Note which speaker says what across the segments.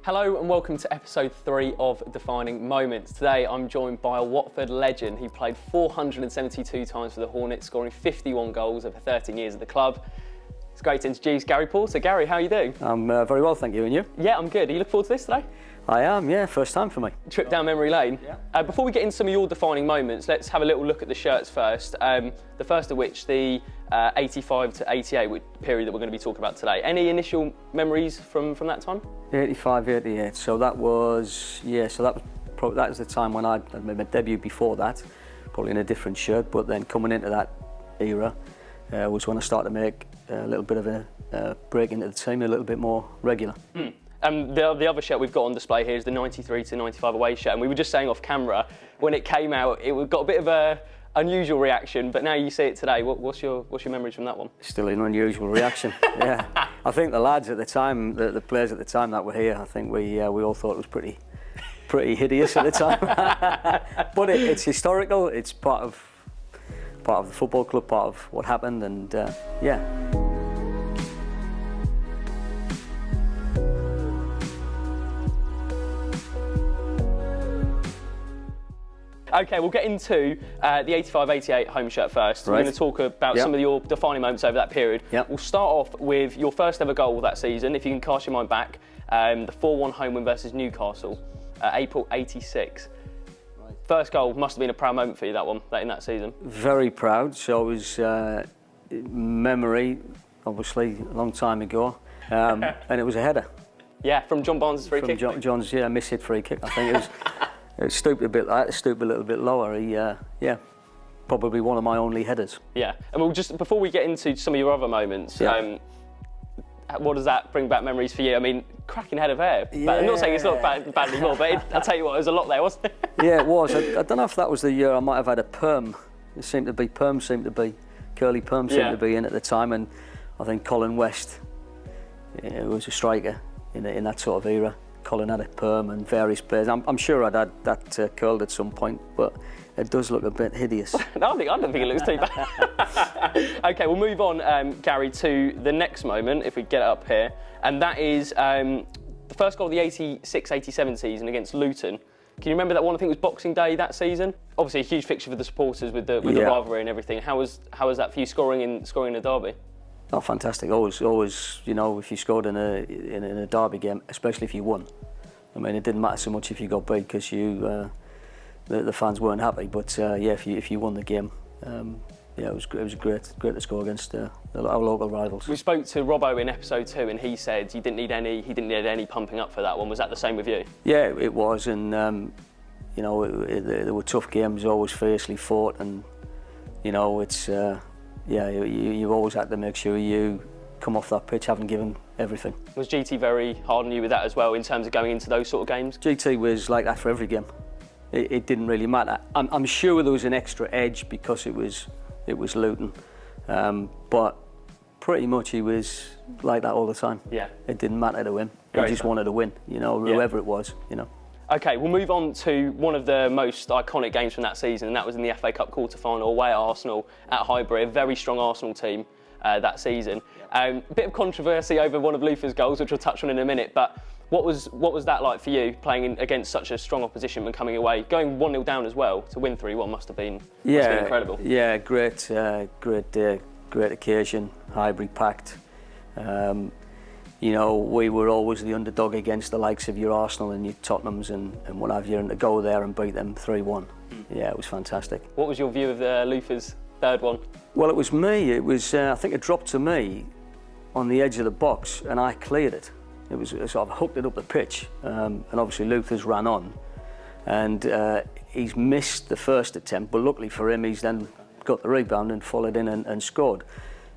Speaker 1: Hello and welcome to episode 3 of Defining Moments. Today I'm joined by a Watford legend. He played 472 times for the Hornets, scoring 51 goals over 13 years at the club. It's great to introduce Gary Porter. Gary, how are you doing?
Speaker 2: I'm very well, thank you. And you?
Speaker 1: Yeah, I'm good. Are you looking forward to this today?
Speaker 2: I am, yeah. First time for me.
Speaker 1: Trip down memory lane.
Speaker 2: Yeah.
Speaker 1: Before we get into some of your defining moments, let's have a little look at the shirts first. The first of which, the 85 to 88 period that we're going to be talking about today. Any initial memories from that time?
Speaker 2: 85, 88. So that was, that was the time when I made my debut. Before that, probably in a different shirt, but then coming into that era was when I started to make a little bit of a break into the team, a little bit more regular.
Speaker 1: The other shirt we've got on display here is the 93 to 95 away shirt, and we were just saying off camera, when it came out, it got a bit of a unusual reaction, but now you see it today. What's your memories from that one?
Speaker 2: Still an unusual reaction. Yeah, I think the lads at the time, the players at the time that were here, I think we all thought it was pretty hideous at the time. But it's historical. It's part of the football club, part of what happened, and yeah.
Speaker 1: Okay, we'll get into the 85-88 home shirt first. Right. We're going to talk about some of your defining moments over that period.
Speaker 2: Yep.
Speaker 1: We'll start off with your first ever goal that season, if you can cast your mind back, the 4-1 home win versus Newcastle, April 86. Right. First goal must have been a proud moment for you, in that season. Very
Speaker 2: proud. So it was memory, obviously, a long time ago, and it was a header.
Speaker 1: Yeah, from John Barnes' free kick.
Speaker 2: From John's miss-hit free kick, I think it was. It stooped a bit. I had to stoop a little bit lower. Probably one of my only headers.
Speaker 1: Yeah, and we'll just before we get into some of your other moments, what does that bring back memories for you? I mean, cracking head of hair. Yeah. I'm not saying it's not bad anymore, but I'll tell you what, there was a lot there, wasn't it?
Speaker 2: Yeah, it was. I don't know if that was the year I might have had a perm. Curly perm seemed to be in at the time, and I think Colin West, who was a striker in that sort of era. Colin had a perm and various players. I'm sure I'd had that curled at some point, but it does look a bit hideous.
Speaker 1: I don't think it looks too bad. Okay, we'll move on, Gary, to the next moment, if we get it up here, and that is the first goal of the 86-87 season against Luton. Can you remember that one? I think it was Boxing Day that season. Obviously, a huge fixture for the supporters with the rivalry and everything. How was that for you scoring in a derby?
Speaker 2: Oh, fantastic! Always, if you scored in a derby game, especially if you won. I mean, it didn't matter so much if you got beat because the fans weren't happy. But if you won the game, it was great to score against our local rivals. We spoke to Robbo in episode 2, and he said he didn't need any pumping up for that one. Was that the same with you? Yeah, it was, and there were tough games, always fiercely fought, and it's. You always had to make sure you come off that pitch having given everything.
Speaker 1: Was GT very hard on you with that as well in terms of going into those sort of games?
Speaker 2: GT was like that for every game. It didn't really matter. I'm sure there was an extra edge because it was Luton, but pretty much he was like that all the time. Yeah. It didn't matter to him. He just wanted to win. Whoever it was.
Speaker 1: Okay, we'll move on to one of the most iconic games from that season, and that was in the FA Cup quarter-final away at Arsenal at Highbury, a very strong Arsenal team that season. Bit of controversy over one of Luther's goals, which we'll touch on in a minute, but what was that like for you, playing against such a strong opposition and coming away, going 1-0 down as well, to win 3-1 must have been incredible.
Speaker 2: Yeah, great occasion, Highbury packed. We were always the underdog against the likes of your Arsenal and your Tottenhams and what have you, and to go there and beat them 3-1. Yeah, it was fantastic.
Speaker 1: What was your view of Luther's third one?
Speaker 2: Well, it was me. It was, I think it dropped to me on the edge of the box and I cleared it. It was sort of hooked it up the pitch, and obviously Luther's ran on. And he's missed the first attempt, but luckily for him, he's then got the rebound and followed in and scored.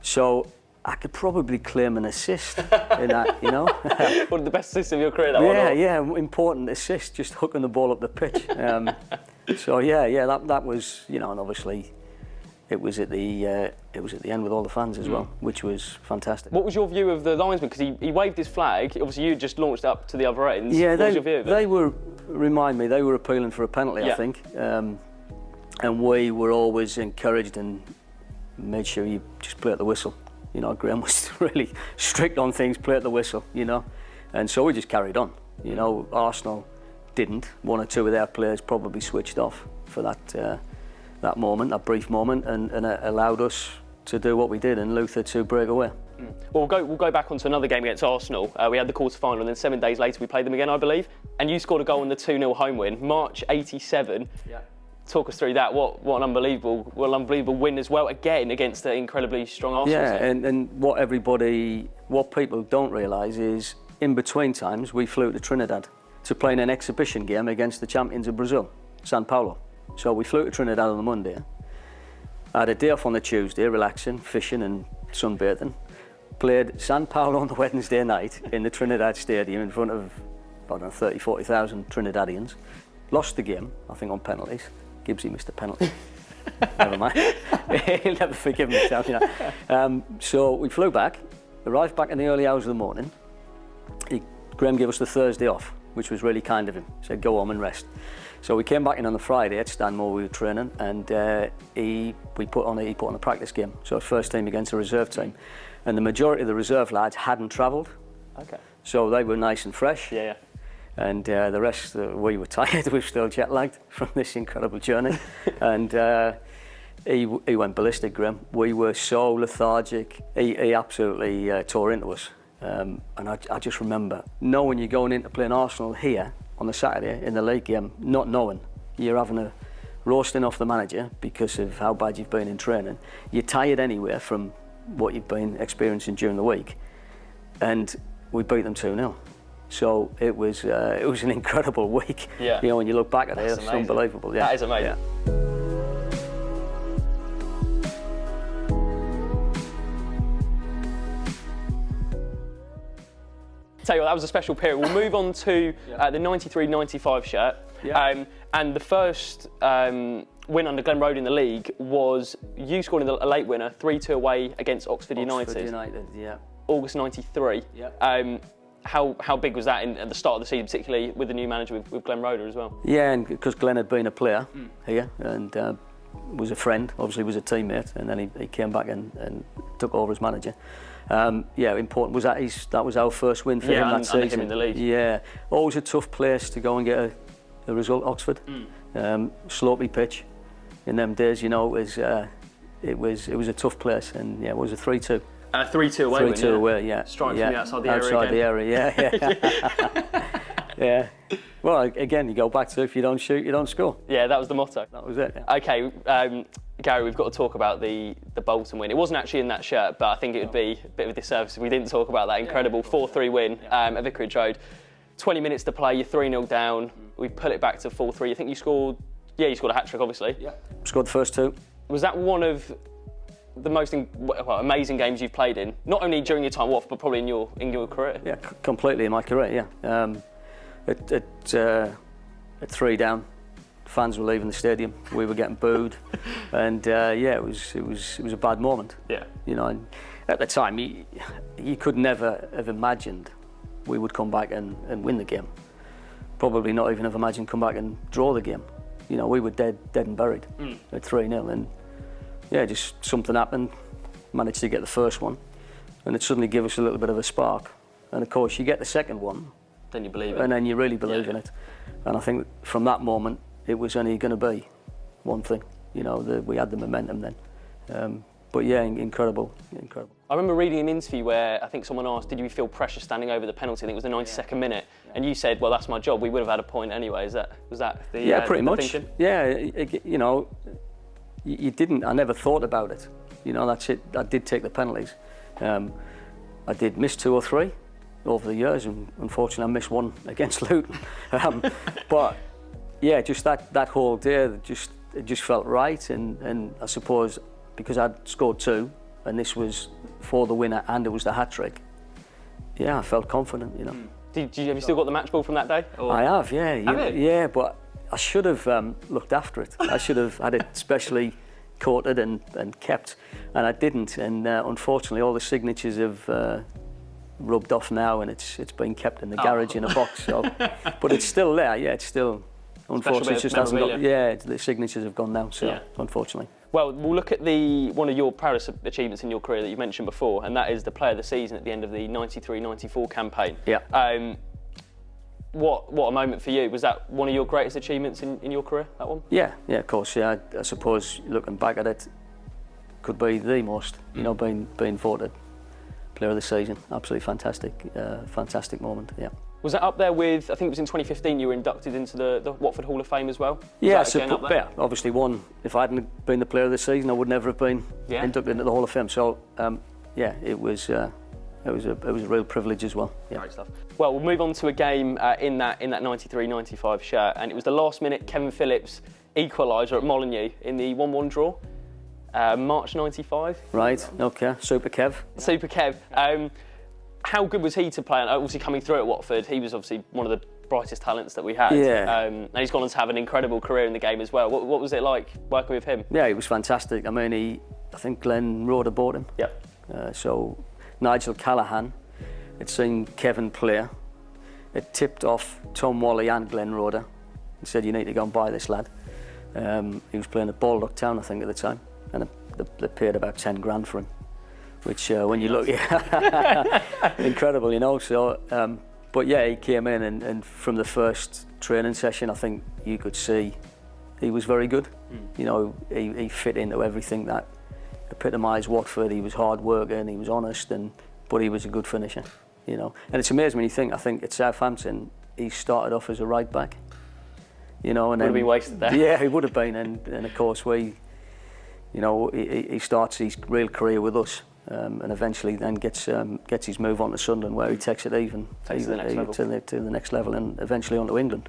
Speaker 2: So I could probably claim an assist in that,
Speaker 1: One of the best assists of your career, that one?
Speaker 2: Yeah, important assist, just hooking the ball up the pitch. That was, and obviously it was at the end with all the fans as well, which was fantastic.
Speaker 1: What was your view of the linesman? Because he waved his flag. Obviously, you just launched up to the other end.
Speaker 2: Yeah,
Speaker 1: what was your view of it?
Speaker 2: They were appealing for a penalty, I think, and we were always encouraged and made sure you just play at the whistle. Graham was really strict on things, play at the whistle, and so we just carried on. You know, Arsenal didn't. One or two of their players probably switched off for that moment, that brief moment, and it allowed us to do what we did and Luther to break away.
Speaker 1: Well, we'll go back onto another game against Arsenal. We had the quarter-final, and then 7 days later we played them again, I believe. And you scored a goal in the 2-0 home win, March '87. Yeah. Talk us through that. What an unbelievable win as well, again against an incredibly strong Arsenal team.
Speaker 2: Yeah, and what people don't realise is, in between times, we flew to Trinidad to play in an exhibition game against the champions of Brazil, Sao Paulo. So we flew to Trinidad on the Monday. I had a day off on the Tuesday, relaxing, fishing and sunbathing. Played Sao Paulo on the Wednesday night in the Trinidad Stadium in front of, I don't know, 30, 40,000 Trinidadians. Lost the game, I think, on penalties. Gibbsy missed a penalty. Never mind. He'll never forgive himself, you know. So we flew back, arrived back in the early hours of the morning. Graham gave us the Thursday off, which was really kind of him. He said, go home and rest. So we came back in on the Friday at Stanmore, we were training, and he put on a practice game. So his first team against a reserve team. And the majority of the reserve lads hadn't travelled. Okay. So they were nice and fresh.
Speaker 1: Yeah.
Speaker 2: And the rest, we were tired, we were still jet lagged from this incredible journey. And he went ballistic, Graham. We were so lethargic. He absolutely tore into us. And I just remember knowing you're going into playing Arsenal here on the Saturday in the league game, not knowing you're having a roasting off the manager because of how bad you've been in training. You're tired anyway from what you've been experiencing during the week. And we beat them 2-0. So it was an incredible week. Yeah. You know, when you look back at it, it's unbelievable. Yeah.
Speaker 1: That is amazing. Yeah. Tell you what, that was a special period. We'll move on to the 93-95 shirt. Yeah. And the first win under Glenn Road in the league was you scoring a late winner, 3-2 away against Oxford United.
Speaker 2: Oxford United, yeah.
Speaker 1: August '93. Yeah. How big was that at the start of the season, particularly with the new manager with Glenn Roeder as well? Yeah, and because Glenn had been a player here and was a friend, obviously was a teammate, and then he came back and took over as manager. Important. That was our first win for him that season. Under him in the league.
Speaker 2: Yeah, always a tough place to go and get a result, Oxford. Slopey pitch. In them days, you know, it was a tough place, and yeah, it was a 3-2.
Speaker 1: 3-2 away.
Speaker 2: 3-2 away, yeah.
Speaker 1: Striking from the outside the area.
Speaker 2: Outside the area, yeah. Yeah. Well, again, you go back to if you don't shoot, you don't score.
Speaker 1: Yeah, that was the motto.
Speaker 2: That was it. Yeah.
Speaker 1: Okay, Gary, we've got to talk about the Bolton win. It wasn't actually in that shirt, but I think it would be a bit of a disservice if we didn't talk about that incredible 4-3 win at Vicarage Road. 20 minutes to play, you're 3-0 down. We pull it back to 4-3. I think you scored a hat-trick, obviously. Yeah.
Speaker 2: Scored the first two. Was
Speaker 1: that one of the most amazing games you've played in, not only during your time off, but probably in your career?
Speaker 2: Yeah, completely in my career. Yeah, at 3 down, fans were leaving the stadium. We were getting booed, and it was a bad moment. Yeah, you know, and at the time, you could never have imagined we would come back and win the game. Probably not even have imagined come back and draw the game. You know, we were dead and buried at 3-0, and yeah, just something happened, managed to get the first one, and it suddenly gave us a little bit of a spark. And of course, you get the second one,
Speaker 1: then you believe it.
Speaker 2: And then you really believe in it. And I think from that moment, it was only going to be one thing. You know, we had the momentum then. But yeah, incredible.
Speaker 1: I remember reading an interview where I think someone asked, did you feel pressure standing over the penalty? I think it was the 92nd minute. And you said, well, that's my job. We would have had a point anyway. Was that the
Speaker 2: pretty much.
Speaker 1: Thinking?
Speaker 2: Yeah, you know, you didn't. I never thought about it. You know, that's it. I did take the penalties. I did miss 2 or 3 over the years, and unfortunately, I missed 1 against Luton. But yeah, just that whole day, it just felt right. And I suppose because I'd scored 2, and this was for the winner, and it was the hat trick. Yeah, I felt confident. You know.
Speaker 1: Have you still got the match ball from that day? Or?
Speaker 2: I have. Yeah. Yeah, but I should have looked after it. I should have had it specially coated and kept, and I didn't. And unfortunately, all the signatures have rubbed off now, and it's been kept in the garage in a box. So, but it's still there. Yeah, it's still. Unfortunately, it just hasn't got. Yeah, the signatures have gone now. So unfortunately.
Speaker 1: Well, we'll look at one of your proudest achievements in your career that you mentioned before, and that is the Player of the Season at the end of the 93-94 campaign. Yeah. what a moment for you. Was that one of your greatest achievements in your career, that one?
Speaker 2: Yeah, of course. Yeah, I suppose looking back at it, could be the most. You know, being voted player of the season. Absolutely fantastic moment. Yeah.
Speaker 1: Was that up there with? I think it was in 2015. You were inducted into the Watford Hall of Fame as well.
Speaker 2: Yeah, obviously one. If I hadn't been the player of the season, I would never have been inducted into the Hall of Fame. So it was a real privilege as well. Yeah.
Speaker 1: Great stuff. Well, we'll move on to a game in that 93-95 shirt, and it was the last minute Kevin Phillips equaliser at Molineux in the 1-1 draw, March 95.
Speaker 2: Right. Okay. Super Kev.
Speaker 1: Super Kev. How good was he to play? And obviously coming through at Watford, he was obviously one of the brightest talents that we had.
Speaker 2: Yeah.
Speaker 1: And he's gone on to have an incredible career in the game as well. What was it like working with him?
Speaker 2: Yeah, he was fantastic. I mean, I think Glenn Roeder bought him.
Speaker 1: Yep.
Speaker 2: So Nigel Callaghan had seen Kevin play. It tipped off Tom Wally and Glenn Roeder and said, "You need to go and buy this lad." He was playing at Baldock Town, I think, at the time, and they paid about 10 grand for him. Which, when you look, incredible, you know. So, but yeah, he came in, and from the first training session, I think you could see he was very good. You know, he fit into everything that epitomised Watford. He was hard working, he was honest, but he was a good finisher. You know, and it's amazing when you think. I think at Southampton, he started off as a right back. You know, and
Speaker 1: would have been wasted there.
Speaker 2: Yeah, he would have been, and of course he starts his real career with us. And eventually then gets his move on to Sunderland, where he takes it to the next level, and eventually on to England.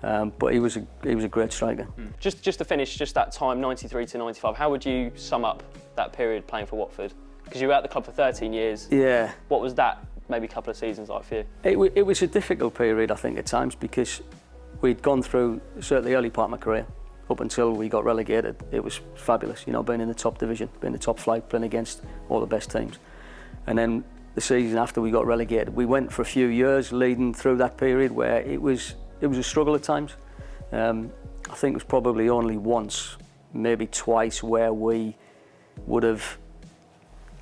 Speaker 2: But he was a great striker.
Speaker 1: Just to finish, just that time, 93 to 95. How would you sum up that period playing for Watford? Because you were at the club for 13 years.
Speaker 2: Yeah.
Speaker 1: What was that maybe a couple of seasons like for you?
Speaker 2: It was a difficult period, I think, at times, because we'd gone through certainly the early part of my career. Up until we got relegated, it was fabulous, you know, being in the top division, being in the top flight, playing against all the best teams. And then the season after we got relegated, we went for a few years leading through that period where it was a struggle at times. I think it was probably only once, maybe twice, where we would have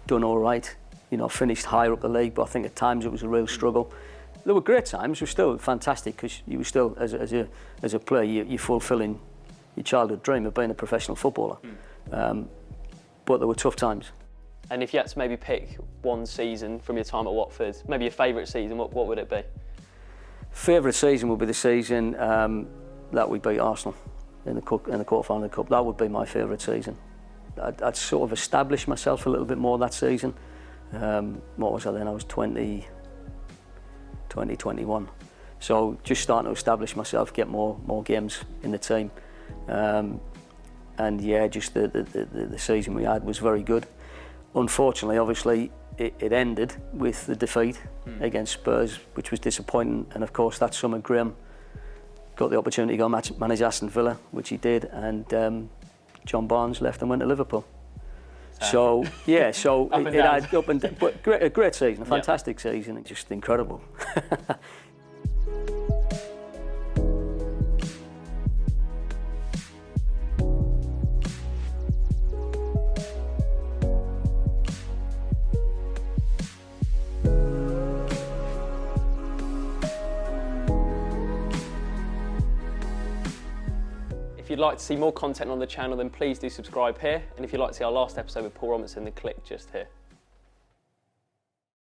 Speaker 2: done all right, you know, finished higher up the league, but I think at times it was a real struggle. There were great times, it was still fantastic, because you were still, as a player, you're fulfilling your childhood dream of being a professional footballer. But there were tough times.
Speaker 1: And if you had to maybe pick one season from your time at Watford, maybe your favourite season, what would it be?
Speaker 2: Favourite season would be the season that we beat Arsenal in the quarter-final of the Cup. That would be my favourite season. I'd sort of established myself a little bit more that season. What was I then? I was 20, 21. So just starting to establish myself, get more games in the team. And yeah, just the season we had was very good. Unfortunately, obviously, it ended with the defeat against Spurs, which was disappointing. And of course, that summer Graham got the opportunity to go manage Aston Villa, which he did, and John Barnes left and went to Liverpool. So yeah, so it had up and down, but a great season, a fantastic season, just incredible.
Speaker 1: If you'd like to see more content on the channel, then please do subscribe here. And if you'd like to see our last episode with Paul Robinson, then click just here.